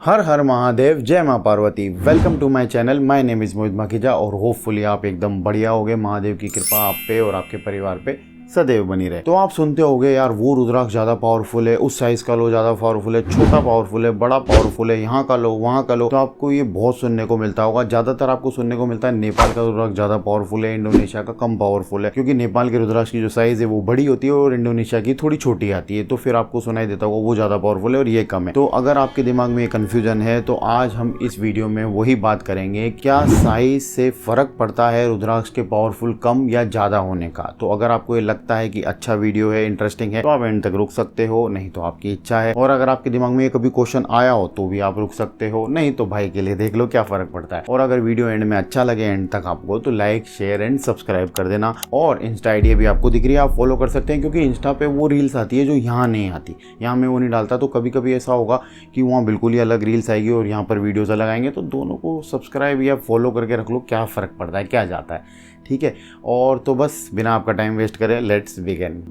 हर हर महादेव, जय मां Parvati. Welcome to my channel. My name is Mohit Makhija और होपफुली आप एकदम बढ़िया होगे। महादेव की कृपा आप पे और आपके परिवार पे सदैव बनी रहे। तो आप सुनते होगे यार वो रुद्राक्ष ज्यादा पावरफुल है, उस साइज का लो ज्यादा पावरफुल है, छोटा पावरफुल है, बड़ा पावरफुल है, यहाँ का लो वहाँ का लो। तो आपको ये बहुत सुनने को मिलता होगा। ज्यादातर आपको सुनने को मिलता है नेपाल का रुद्राक्ष ज्यादा पावरफुल है, इंडोनेशिया का कम पावरफुल है, क्योंकि नेपाल के रुद्राक्ष की जो साइज है वो बड़ी होती है और इंडोनेशिया की थोड़ी छोटी आती है। तो फिर आपको सुनाई देता होगा वो ज्यादा पावरफुल है और ये कम है। तो अगर आपके दिमाग में ये कंफ्यूजन है तो आज हम इस वीडियो में वही बात करेंगे, क्या साइज से फर्क पड़ता है रुद्राक्ष के पावरफुल कम या ज्यादा होने का। तो अगर आपको ये लगता है कि अच्छा वीडियो है, इंटरेस्टिंग है, तो आप एंड तक रुक सकते हो, नहीं तो आपकी इच्छा है। और अगर आपके दिमाग में ये कभी क्वेश्चन आया हो तो भी आप रुक सकते हो, नहीं तो भाई के लिए देख लो क्या फर्क पड़ता है। और अगर वीडियो एंड में अच्छा लगे एंड तक आपको, तो लाइक शेयर एंड सब्सक्राइब कर देना। और इंस्टा आईडी भी आपको दिख रही है, आप फॉलो कर सकते हैं, क्योंकि इंस्टा पे वो रील्स आती है जो यहाँ नहीं आती। यहाँ मैं वो नहीं डालता, तो कभी कभी ऐसा होगा कि वहाँ बिल्कुल ही अलग रील्स आएगी और यहाँ पर वीडियोज अलग आएंगे। तो दोनों को सब्सक्राइब या फॉलो करके रख लो, क्या फ़र्क पड़ता है, क्या जाता है, ठीक है। और तो बस बिना आपका टाइम वेस्ट करें, लेट्स बिगिन।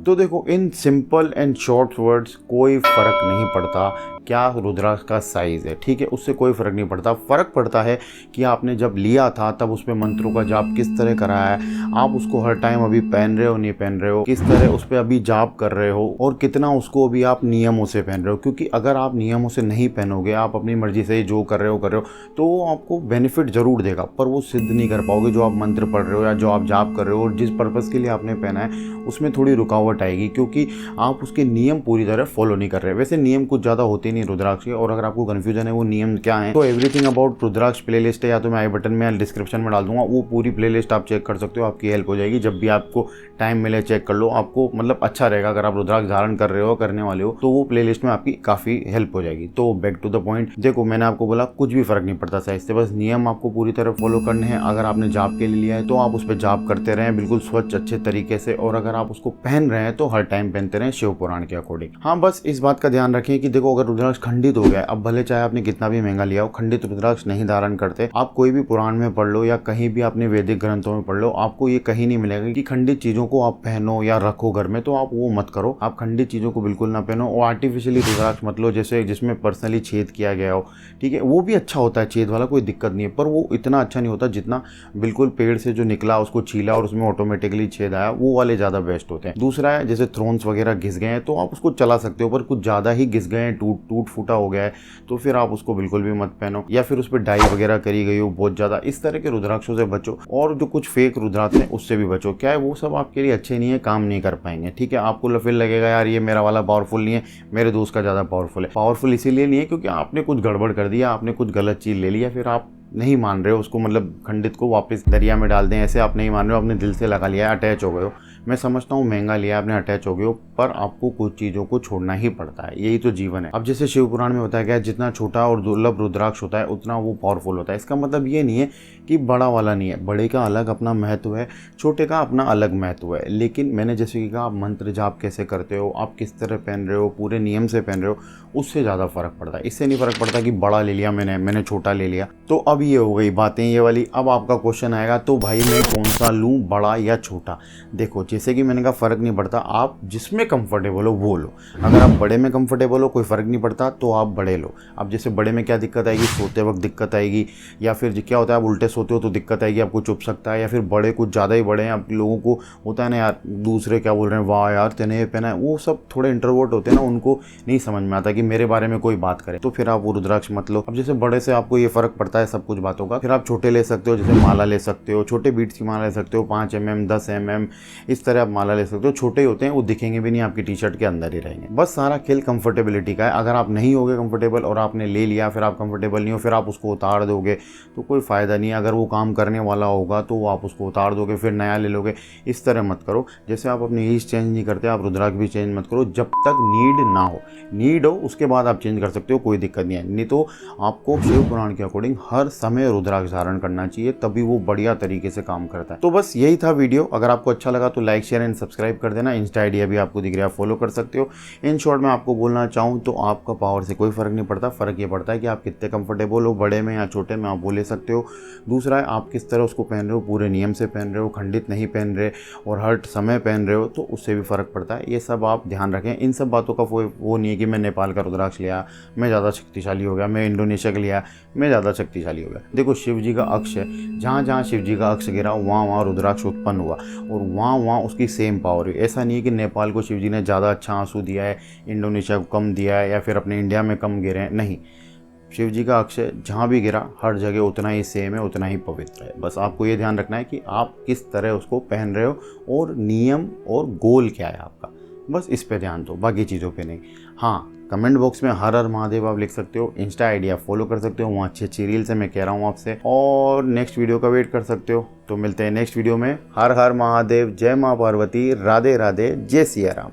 तो देखो, in simple and short words, कोई फर्क नहीं पड़ता क्या रुद्राक्ष का साइज है, ठीक है, उससे कोई फर्क नहीं पड़ता। फर्क पड़ता है कि आपने जब लिया था तब उसमें मंत्रों का जाप किस तरह कराया है, आप उसको हर टाइम अभी पहन रहे हो नहीं पहन रहे हो, किस तरह उस पर अभी जाप कर रहे हो और कितना उसको अभी आप नियमों से पहन रहे हो। क्योंकि अगर आप नियमों से नहीं पहनोगे, आप अपनी मर्जी से जो कर रहे हो तो वो आपको बेनिफिट जरूर देगा, पर वो सिद्ध नहीं कर पाओगे। जो आप मंत्र पढ़ रहे हो या जो आप जाप कर रहे हो और जिस पर्पज़ के लिए आपने पहना है उसमें थोड़ी रुकावट आएगी, क्योंकि आप उसके नियम पूरी तरह फॉलो नहीं कर रहे। वैसे नियम कुछ ज़्यादा होते नहीं रुद्राक्ष के, और अगर आपको कंफ्यूजन है वो नियम क्या है, तो एवरीथिंग अबाउट रुद्राक्ष प्लेलिस्ट है, या तो मैं आई बटन में या डिस्क्रिप्शन में डाल दूंगा, वो पूरी प्लेलिस्ट आप चेक कर सकते हो, आपकी हेल्प हो जाएगी। जब भी आपको टाइम मिले चेक कर लो, आपको मतलब अच्छा रहेगा। अगर आप रुद्राक्ष धारण कर रहे हो, करने वाले हो, तो वो प्लेलिस्ट में आपकी काफ़ी हेल्प हो जाएगी। तो बैक टू द पॉइंट, देखो मैंने आपको बोला कुछ भी फर्क नहीं पड़ता साइज से, बस नियम आपको पूरी तरह फॉलो करने हैं। अगर आपने जाप के लिए लिया है तो आप उस पर जाप करते रहें बिल्कुल स्वच्छ अच्छे तरीके से, और अगर आप उसको पहन रहे हैं तो हर टाइम पहनते रहें शिव पुराण के अकॉर्डिंग। हाँ, बस इस बात का ध्यान रखें कि देखो, अगर रुद्राक्ष खंडित हो गया, अब भले चाहे आपने कितना भी महंगा लिया हो, खंडित रुद्राक्ष नहीं धारण करते। आप कोई भी पुराण में पढ़ लो या कहीं भी अपने वैदिक ग्रंथों में पढ़ लो, आपको ये कहीं नहीं मिलेगा कि खंडित चीजों को आप पहनो या रखो घर में। तो आप वो मत करो, आप खंडित चीजों को बिल्कुल ना पहनो। और आर्टिफिशियली रुद्राक्ष मत लो जैसे जिसमें पर्सनली छेद किया गया हो, ठीक है, वो भी अच्छा होता है, छेद वाला कोई दिक्कत नहीं है, पर वो इतना अच्छा नहीं होता जितना बिल्कुल पेड़ से जो निकला उसको छीला और उसमें ऑटोमेटिकली छेद आया, वो वाले ज्यादा बेस्ट होते हैं। दूसरा है, जैसे थ्रोन्स वगैरह घिस गए हैं तो आप उसको चला सकते हो, पर कुछ ज्यादा ही घिस गए हैं, टूट फूटा हो गया है, तो फिर आप उसको बिल्कुल भी मत पहनो। या फिर उस पर डाई वगैरह करी गई हो बहुत ज्यादा, इस तरह के रुद्राक्षों से बचो। और जो कुछ फेक रुद्राक्ष हैं उससे भी बचो। क्या है, वो सब आपके लिए अच्छे नहीं है, काम नहीं कर पाएंगे, ठीक है। आपको फिर लगेगा यार ये मेरा वाला पावरफुल नहीं है, मेरे दोस्त का ज्यादा पावरफुल है। पावरफुल इसीलिए नहीं है क्योंकि आपने कुछ गड़बड़ कर दिया, आपने कुछ गलत चीज ले लिया, फिर आप नहीं मान रहे हो उसको, मतलब खंडित को वापस दरिया में डाल दें ऐसे आप नहीं मान रहे हो, अपने दिल से लगा लिया है, अटैच हो गए हो। मैं समझता हूँ महंगा लिया आपने, अटैच हो गए हो, पर आपको कुछ चीज़ों को छोड़ना ही पड़ता है, यही तो जीवन है। अब जैसे शिव पुराण में बताया गया है, जितना छोटा और दुर्लभ रुद्राक्ष होता है उतना वो पावरफुल होता है। इसका मतलब ये नहीं है कि बड़ा वाला नहीं है, बड़े का अलग अपना महत्व है, छोटे का अपना अलग महत्व है। लेकिन मैंने जैसे कि कहा, आप मंत्र जाप कैसे करते हो, आप किस तरह पहन रहे हो, पूरे नियम से पहन रहे हो, उससे ज़्यादा फर्क पड़ता है। इससे नहीं फर्क पड़ता कि बड़ा ले लिया मैंने छोटा ले लिया। तो अब ये हो गई बातें ये वाली। अब आपका क्वेश्चन आएगा, तो भाई मैं कौन सा लूँ, बड़ा या छोटा। देखो, जैसे कि मैंने कहा फर्क नहीं पड़ता, आप जिसमें कंफर्टेबल हो वो लो। अगर आप बड़े में कंफर्टेबल हो, कोई फर्क नहीं पड़ता, तो आप बड़े लो। अब जैसे बड़े में क्या दिक्कत आएगी, सोते वक्त दिक्कत आएगी, या फिर क्या होता है आप उल्टे सोते हो तो दिक्कत आएगी, आपको चुभ सकता है, या फिर बड़े कुछ ज़्यादा ही बड़े हैं, आप लोगों को होता है ना यार, दूसरे क्या बोल रहे हैं, वाह यार तेने ये पहना है, वो सब थोड़े इंट्रोवर्ट होते हैं ना, उनको नहीं समझ में आता कि मेरे बारे में कोई बात करे, तो फिर आप वो रुद्राक्ष मत लो। अब जैसे बड़े से आपको ये फर्क पड़ता है सब कुछ बातों का, फिर आप छोटे ले सकते हो, जैसे माला ले सकते हो, छोटे बीट्स की माला ले सकते हो, 5 mm 10 mm इस तरह आप माला ले सकते हो। छोटे होते हैं वो दिखेंगे भी नहीं, आपकी टी शर्ट के अंदर ही रहेंगे। बस सारा खेल कंफर्टेबिलिटी का है। अगर आप नहीं होगे कंफर्टेबल और आपने ले लिया, फिर आप कंफर्टेबल नहीं हो, फिर आप उसको उतार दोगे तो कोई फ़ायदा नहीं है। अगर वो काम करने वाला होगा तो आप उसको उतार दोगे, फिर नया ले लोगे। इस तरह मत करो। जैसे आप अपनी ईज चेंज नहीं करते, आप रुद्राक्ष भी चेंज मत करो जब तक नीड ना हो। नीड हो उसके बाद आप चेंज कर सकते हो, कोई दिक्कत नहीं है। नहीं तो आपको शिव पुराण के अकॉर्डिंग हर समय रुद्राक्ष धारण करना चाहिए, तभी वो बढ़िया तरीके से काम करता है। तो बस यही था वीडियो। अगर आपको अच्छा लगा तो लाइक शेयर एंड सब्सक्राइब कर देना। इंस्टा आईडी अभी आपको दिख रहा है, फॉलो कर सकते हो। इन शॉर्ट मैं आपको बोलना चाहूँ तो आपका पावर से कोई फ़र्क नहीं पड़ता, फ़र्क ये पड़ता है कि आप कितने कंफर्टेबल हो, बड़े में या छोटे में आप वो ले सकते हो। दूसरा है आप किस तरह उसको पहन रहे हो, पूरे नियम से पहन रहे हो, खंडित नहीं पहन रहे और हर समय पहन रहे हो, तो उससे भी फ़र्क पड़ता है। ये सब आप ध्यान रखें। इन सब बातों का वो नहीं है कि मैं नेपाल का रुद्राक्ष लिया मैं ज़्यादा शक्तिशाली हो गया, मैं इंडोनेशिया का लिया मैं ज़्यादा शक्तिशाली हो गया। देखो शिव जी का अक्ष है, जहाँ जहाँ शिव जी का अक्ष गिरा वहाँ वहाँ रुद्राक्ष उत्पन्न हुआ और वहाँ वहाँ उसकी सेम पावर हुई। ऐसा नहीं है कि नेपाल को शिव जी ने ज़्यादा अच्छा आंसू दिया है, इंडोनेशिया को कम दिया है या फिर अपने इंडिया में कम गिरे हैं, नहीं। शिव जी का अक्ष जहाँ भी गिरा हर जगह उतना ही सेम है, उतना ही पवित्र है। बस आपको ये ध्यान रखना है कि आप किस तरह उसको पहन रहे हो और नियम और गोल क्या है आपका, बस इस पे ध्यान दो, बाकी चीज़ों पे नहीं। हाँ, कमेंट बॉक्स में हर हर महादेव आप लिख सकते हो। इंस्टा आईडी आप फॉलो कर सकते हो, वहाँ अच्छी अच्छी रील्स है मैं कह रहा हूँ आपसे, और नेक्स्ट वीडियो का वेट कर सकते हो। तो मिलते हैं नेक्स्ट वीडियो में। हर हर महादेव, जय माँ पार्वती, राधे राधे, जय सिया राम।